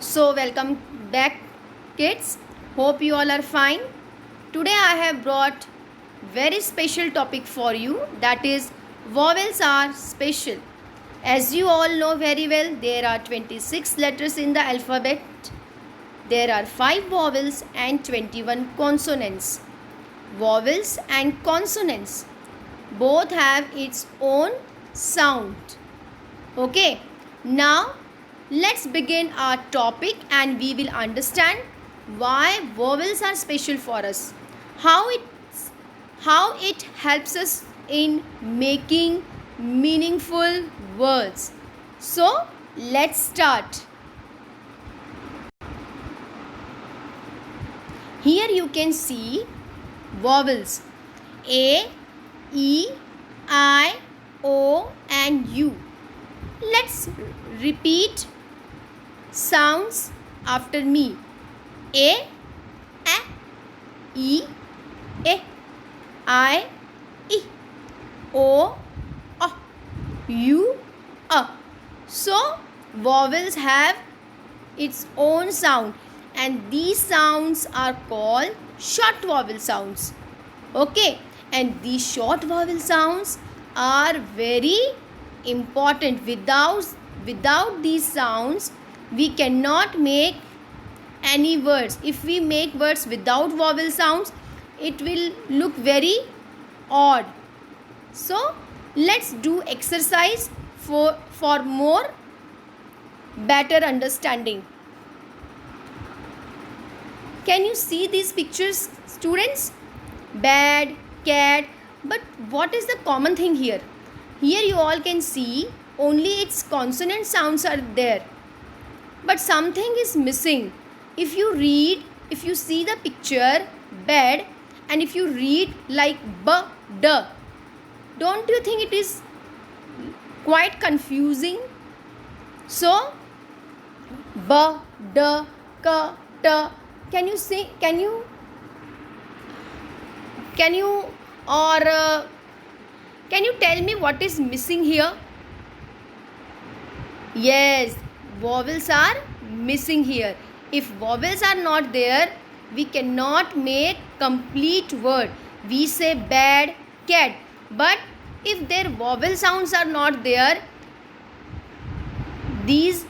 So, welcome back, kids. Hope you all are fine. Today, I have brought very special topic for you, that is vowels are special. As you all know very well, there are 26 letters in the alphabet. There are 5 vowels and 21 consonants. Vowels and consonants both have its own sound. Okay, now let's begin our topic and we will understand why vowels are special for us. How it helps us in making meaningful words. So, let's start. Here you can see vowels A, E, I, O and U. Let's repeat sounds after me. A, E, I, O, U, A. So, vowels have its own sound and these sounds are called short vowel sounds. Okay, and these short vowel sounds are very important. Without these sounds we cannot make any words. If we make words without vowel sounds, it will look very odd. So let's do exercise for more better understanding. Can you see these pictures, students? Bed, cat. But what is the common thing here? Here you all can see only its consonant sounds are there. But something is missing. If you see the picture bed and if you read like b, d, don't you think it is quite confusing? So, b, d, k, t. Can you tell me what is missing here? Yes, vowels are missing here. If vowels are not there, we cannot make complete word. We say bed, cat. But if their vowel sounds are not there, these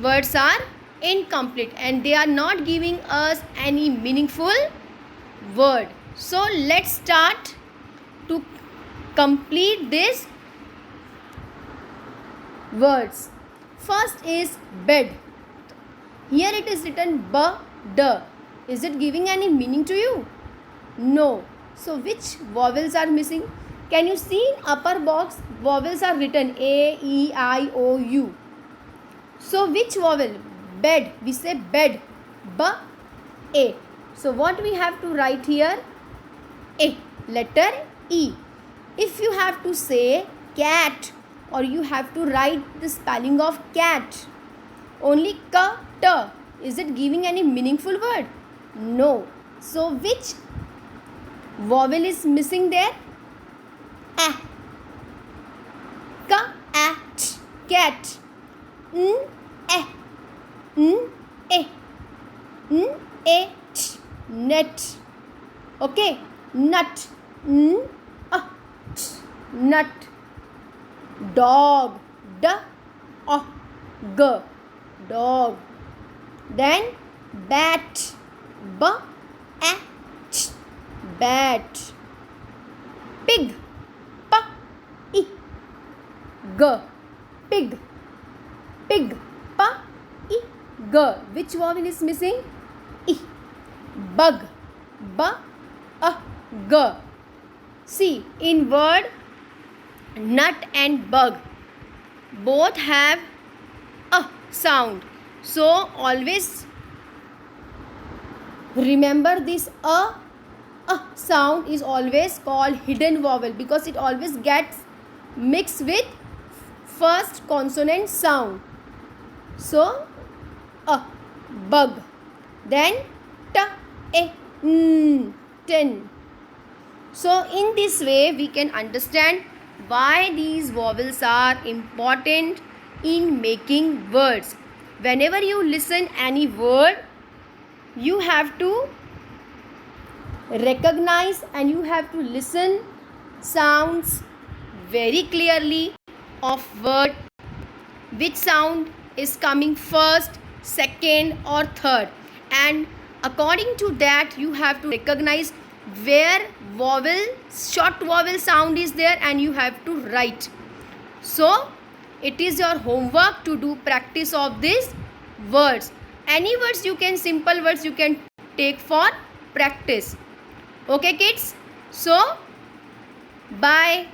words are incomplete and they are not giving us any meaningful word. So let's start to complete these words. First is bed. Here it is written b, d. Is it giving any meaning to you? No. So which vowels are missing? Can you see in upper box vowels are written A, E, I, O, U. So which vowel? Bed. We say bed. B, A. So what we have to write here? A. Letter E. If you have to say cat or you have to write the spelling of cat, only k, t. Is it giving any meaningful word? No. So which vowel is missing there? A. K, a, t. Cat. N, a. N, a. N, a, t. Net. Okay. Nut. N, a, t. Nut. Dog. D, o, g. Dog. Then bat. B, a, t. Bat. Pig. P, I, g. Pig. Pig. P, I, g. Which vowel is missing? I. Bug. B, a, g. See, in word nut and bug both have a sound. So always remember this a sound is always called hidden vowel because it always gets mixed with first consonant sound. So a, bug. Then t, a, n, ten. So in this way we can understand why these vowels are important in making words. whenever you listen any word, you have to recognize and you have to listen sounds very clearly of word, which sound is coming first, second or third, and according to that you have to recognize where vowel, short vowel sound is there, and you have to write. So it is your homework to do practice of these words. Any words you can, simple words you can take for practice. Okay kids, so bye.